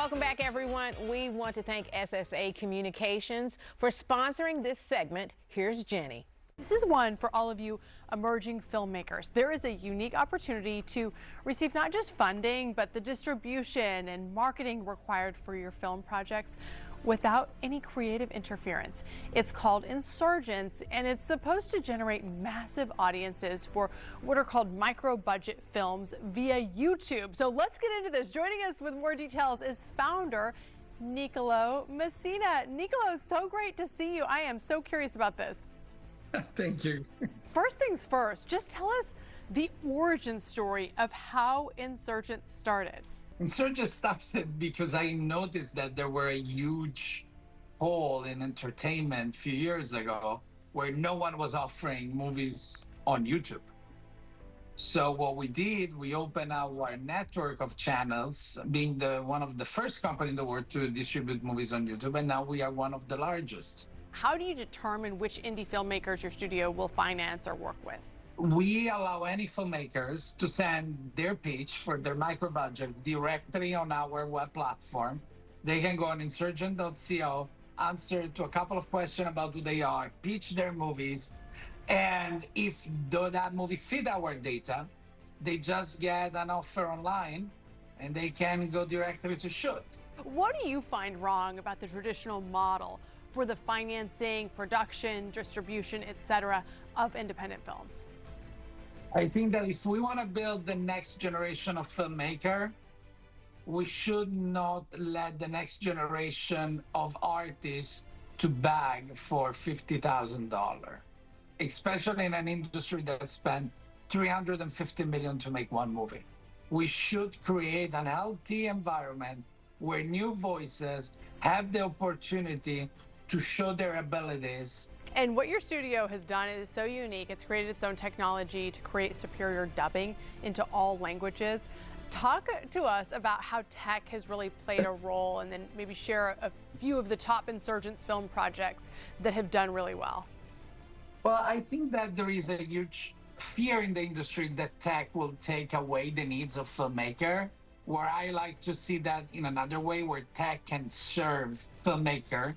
Welcome back, everyone. We want to thank SSA Communications for sponsoring this segment. Here's Jenny. This is one for all of you emerging filmmakers. There is a unique opportunity to receive not just funding, but the distribution and marketing required for your film projects without any creative interference. It's called Insurgence, and it's supposed to generate massive audiences for what are called micro-budget films via YouTube. So let's get into this. Joining us with more details is founder Nicolo Messina. Nicolo, so great to see you. I am so curious about this. Thank you. First things first, just tell us the origin story of how Insurgence started. Insurgence started because I noticed that there were a huge hole in entertainment a few years ago where no one was offering movies on YouTube. So what we did, we opened our network of channels, being one of the first company in the world to distribute movies on YouTube, and now we are one of the largest. How do you determine which indie filmmakers your studio will finance or work with? We allow any filmmakers to send their pitch for their micro budget directly on our web platform. They can go on insurgent.co, answer to a couple of questions about who they are, pitch their movies, and if that movie fit our data, they just get an offer online and they can go directly to shoot. What do you find wrong about the traditional model for the financing, production, distribution, etc. of independent films? I think that if we want to build the next generation of filmmaker, we should not let the next generation of artists to beg for $50,000, especially in an industry that spent $350 million to make one movie. We should create an healthy environment where new voices have the opportunity to show their abilities. And what your studio has done is so unique. It's created its own technology to create superior dubbing into all languages. Talk to us about how tech has really played a role, and then maybe share a few of the top Insurgence film projects that have done really well. Well, I think that there is a huge fear in the industry that tech will take away the needs of filmmaker, where I like to see that in another way, where tech can serve filmmaker.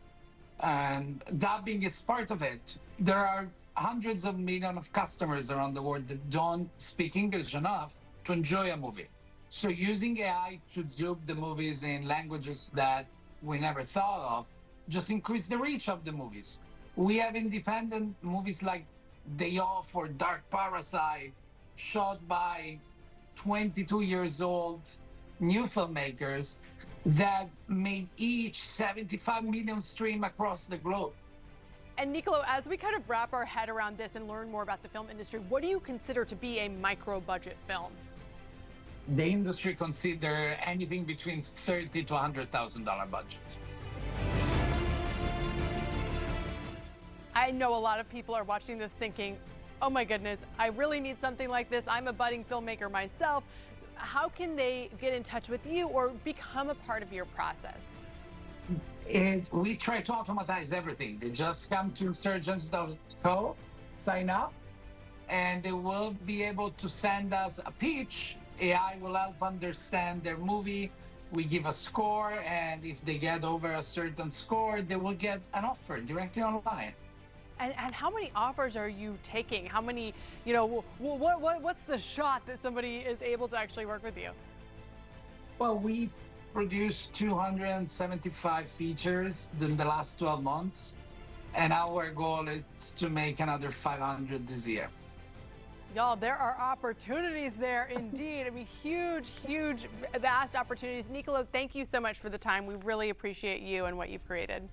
And dubbing is part of it. There are hundreds of millions of customers around the world that don't speak English enough to enjoy a movie. So using AI to dub the movies in languages that we never thought of just increase the reach of the movies. We have independent movies like Day Off or Dark Parasite, shot by 22 years old new filmmakers that made each 75 million stream across the globe. And Nicolo, as we kind of wrap our head around this and learn more about the film industry, what do you consider to be a micro-budget film? The industry consider anything between $30,000 to $100,000 budget. I know a lot of people are watching this thinking, oh my goodness, I really need something like this. I'm a budding filmmaker myself. How can they get in touch with you or become a part of your process? We try to automatize everything. They just come to insurgence.co, sign up, and they will be able to send us a pitch. AI will help understand their movie. We give a score, and if they get over a certain score, they will get an offer directly online. And how many offers are you taking? How many, you know, what's the shot that somebody is able to actually work with you? Well, we produced 275 features in the last 12 months, and our goal is to make another 500 this year. Y'all, there are opportunities there indeed. I mean, huge, vast opportunities. Nicolo, thank you so much for the time. We really appreciate you and what you've created.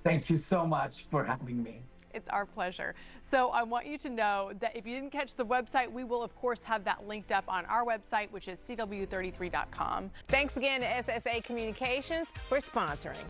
Thank you so much for having me. It's our pleasure. So I want you to know that if you didn't catch the website, we will of course have that linked up on our website, which is cw33.com. Thanks again to SSA Communications for sponsoring.